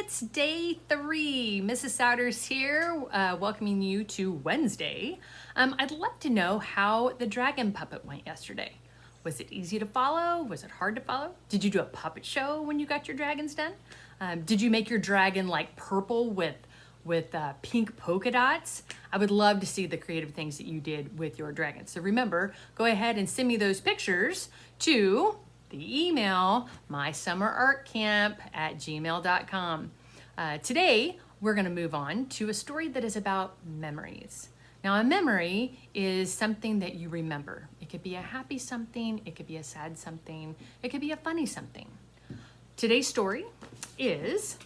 It's day 3. Mrs. Souders here, welcoming you to Wednesday. I'd love to know how the dragon puppet went yesterday. Was it easy to follow? Was it hard to follow? Did you do a puppet show when you got your dragons done? Did you make your dragon like purple with pink polka dots? I would love to see the creative things that you did with your dragon. So remember, go ahead and send me those pictures to the email MySummerArtCamp@gmail.com. Today, we're going to move on to a story that is about memories. Now, a memory is something that you remember. It could be a happy something, it could be a sad something, it could be a funny something. Today's story is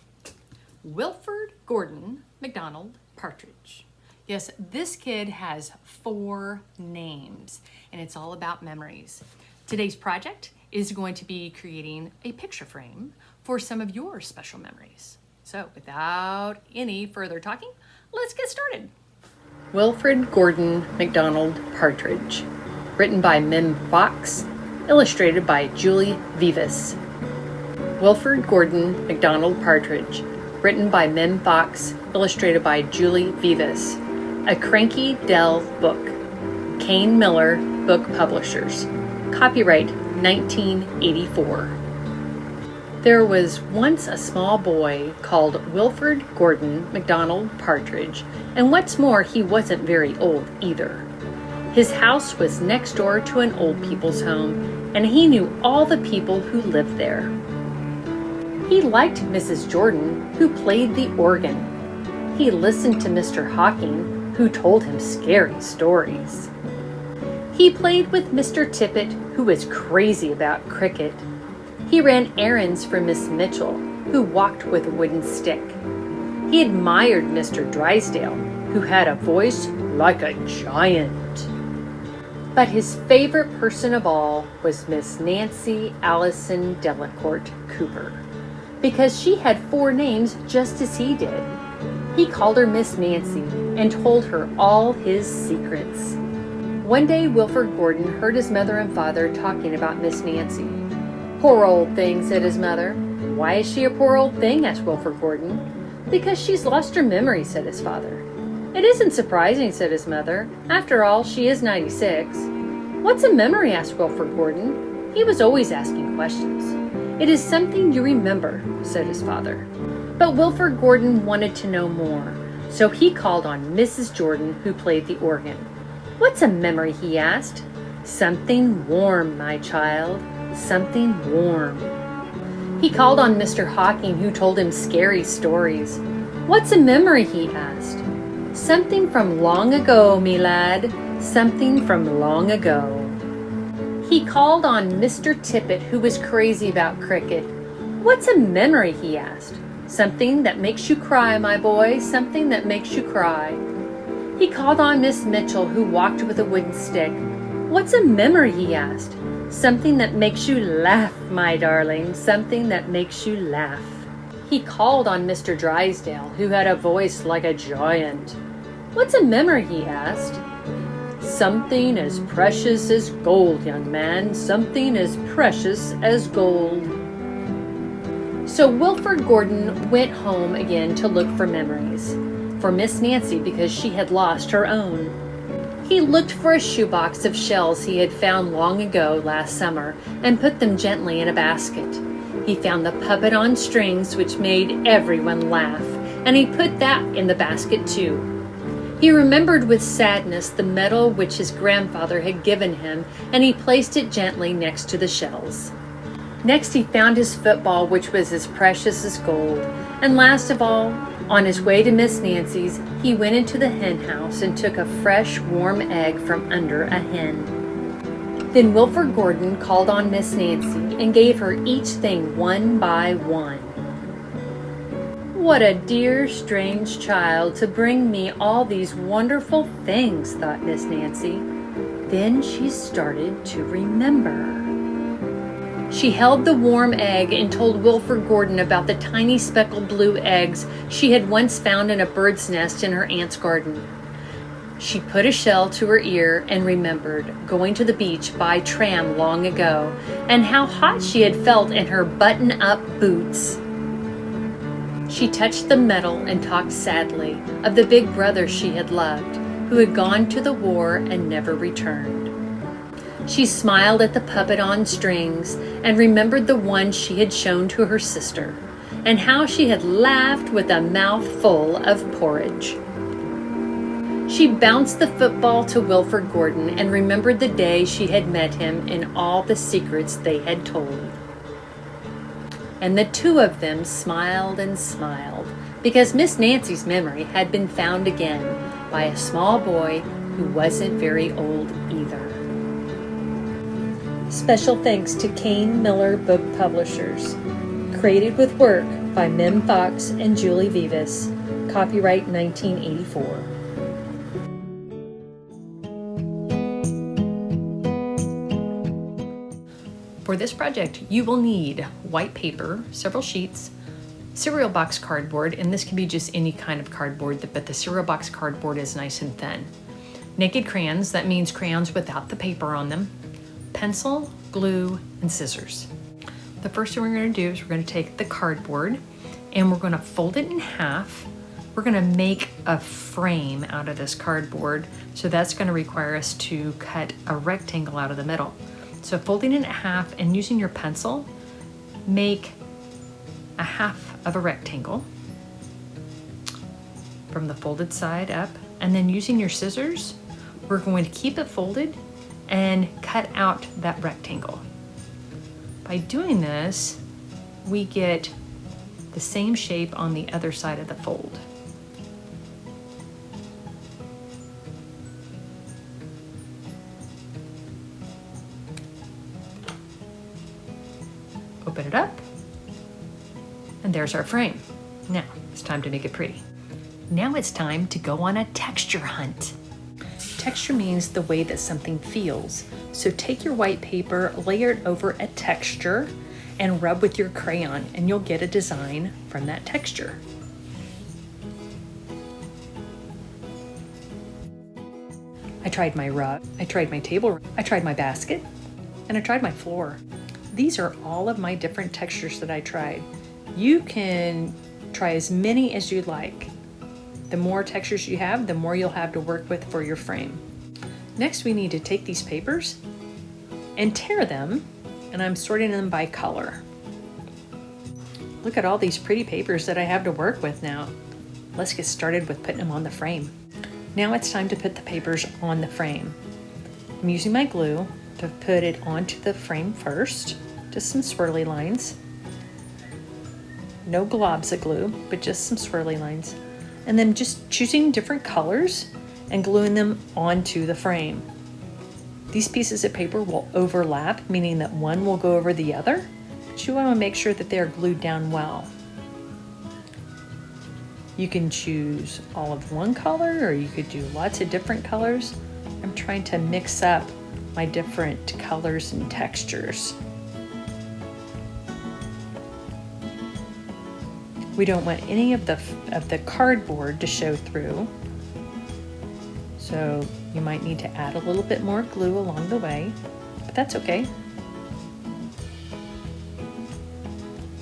Wilford Gordon McDonald Partridge. Yes, this kid has 4 names, and it's all about memories. Today's project is going to be creating a picture frame for some of your special memories. So without any further talking, let's get started. Wilford Gordon McDonald Partridge, written by Mem Fox, illustrated by Julie Vivas. Wilford Gordon McDonald Partridge, written by Mem Fox, illustrated by Julie Vivas. A Cranky Dell book. Kane Miller Book Publishers. Copyright 1984. There was once a small boy called Wilford Gordon McDonald Partridge, and what's more, he wasn't very old either. His house was next door to an old people's home, and he knew all the people who lived there. He liked Mrs. Jordan, who played the organ. He listened to Mr. Hawking, who told him scary stories. He played with Mr. Tippet, who was crazy about cricket. He ran errands for Miss Mitchell, who walked with a wooden stick. He admired Mr. Drysdale, who had a voice like a giant. But his favorite person of all was Miss Nancy Allison Delacourt Cooper, because she had 4 names just as he did. He called her Miss Nancy and told her all his secrets. One day, Wilford Gordon heard his mother and father talking about Miss Nancy. "Poor old thing," said his mother. "Why is she a poor old thing?" asked Wilford Gordon. "Because she's lost her memory," said his father. "It isn't surprising," said his mother. "After all, she is 96. "What's a memory?" asked Wilford Gordon. He was always asking questions. "It is something you remember," said his father. But Wilford Gordon wanted to know more, so he called on Mrs. Jordan, who played the organ. "What's a memory?" he asked. "Something warm, my child, something warm." He called on Mr. Hawking, who told him scary stories. "What's a memory?" he asked. "Something from long ago, me lad, something from long ago." He called on Mr. Tippet, who was crazy about cricket. "What's a memory?" he asked. "Something that makes you cry, my boy, something that makes you cry." He called on Miss Mitchell, who walked with a wooden stick. "What's a memory?" he asked. "Something that makes you laugh, my darling, something that makes you laugh." He called on Mr. Drysdale, who had a voice like a giant. "What's a memory?" he asked. "Something as precious as gold, young man, something as precious as gold." So Wilford Gordon went home again to look for memories. For Miss Nancy, because she had lost her own. He looked for a shoebox of shells he had found long ago last summer and put them gently in a basket. He found the puppet on strings, which made everyone laugh, and he put that in the basket too. He remembered with sadness the medal which his grandfather had given him, and he placed it gently next to the shells. Next he found his football, which was as precious as gold, and last of all, on his way to Miss Nancy's, he went into the hen house and took a fresh, warm egg from under a hen. Then Wilford Gordon called on Miss Nancy and gave her each thing one by one. "What a dear, strange child to bring me all these wonderful things," thought Miss Nancy. Then she started to remember. She held the warm egg and told Wilford Gordon about the tiny speckled blue eggs she had once found in a bird's nest in her aunt's garden. She put a shell to her ear and remembered going to the beach by tram long ago and how hot she had felt in her button-up boots. She touched the metal and talked sadly of the big brother she had loved, who had gone to the war and never returned. She smiled at the puppet on strings and remembered the one she had shown to her sister, and how she had laughed with a mouth full of porridge. She bounced the football to Wilford Gordon and remembered the day she had met him and all the secrets they had told. And the two of them smiled and smiled, because Miss Nancy's memory had been found again by a small boy who wasn't very old either. Special thanks to Kane Miller Book Publishers. Created with work by Mem Fox and Julie Vivas. Copyright 1984. For this project, you will need white paper, several sheets, cereal box cardboard, and this can be just any kind of cardboard, but the cereal box cardboard is nice and thin. Naked crayons, that means crayons without the paper on them, pencil, glue, and scissors. The first thing we're going to do is we're going to take the cardboard and we're going to fold it in half. We're going to make a frame out of this cardboard, so that's going to require us to cut a rectangle out of the middle. So folding it in half and using your pencil, make a half of a rectangle from the folded side up, and then using your scissors, we're going to keep it folded and cut out that rectangle. By doing this, we get the same shape on the other side of the fold. Open it up, and there's our frame. Now it's time to make it pretty. Now it's time to go on a texture hunt. Texture means the way that something feels. So take your white paper, layer it over a texture, and rub with your crayon, and you'll get a design from that texture. I tried my rug, I tried my table, I tried my basket, and I tried my floor. These are all of my different textures that I tried. You can try as many as you like. The more textures you have, the more you'll have to work with for your frame. Next, we need to take these papers and tear them, and I'm sorting them by color. Look at all these pretty papers that I have to work with now. Let's get started with putting them on the frame. Now it's time to put the papers on the frame. I'm using my glue to put it onto the frame first, just some swirly lines. No globs of glue, but just some swirly lines. And then just choosing different colors and gluing them onto the frame. These pieces of paper will overlap, meaning that one will go over the other, but you want to make sure that they are glued down well. You can choose all of one color, or you could do lots of different colors. I'm trying to mix up my different colors and textures. We don't want any of the cardboard to show through, so you might need to add a little bit more glue along the way, but that's okay.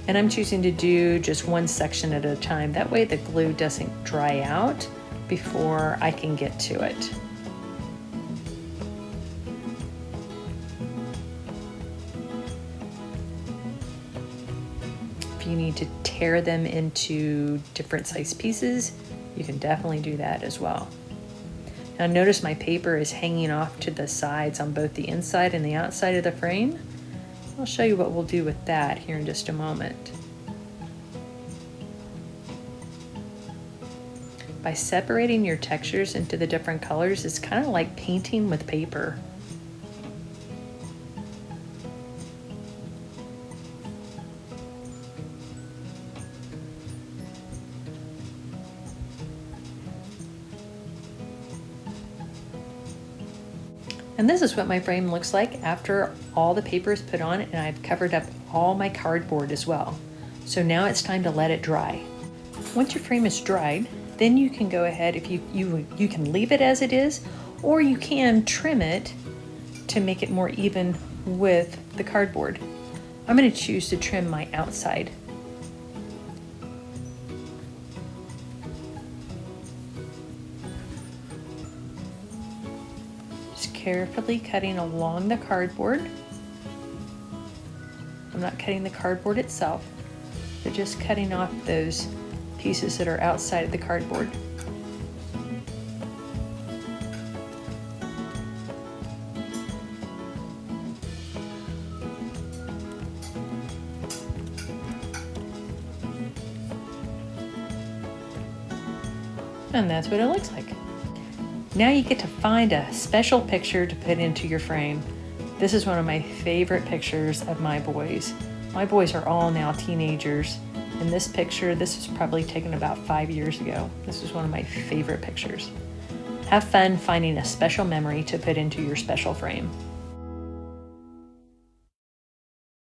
And I'm choosing to do just one section at a time. That way the glue doesn't dry out before I can get to it. If you need to tear them into different size pieces, you can definitely do that as well. Now notice my paper is hanging off to the sides on both the inside and the outside of the frame. I'll show you what we'll do with that here in just a moment. By separating your textures into the different colors, it's kind of like painting with paper. And this is what my frame looks like after all the paper is put on, and I've covered up all my cardboard as well. So now it's time to let it dry. Once your frame is dried, then you can go ahead, if you can leave it as it is, or you can trim it to make it more even with the cardboard. I'm going to choose to trim my outside. carefully cutting along the cardboard. I'm not cutting the cardboard itself, but just cutting off those pieces that are outside of the cardboard. And that's what it looks like. Now you get to find a special picture to put into your frame. This is one of my favorite pictures of my boys. My boys are all now teenagers. And this picture, this was probably taken about 5 years ago. This is one of my favorite pictures. Have fun finding a special memory to put into your special frame.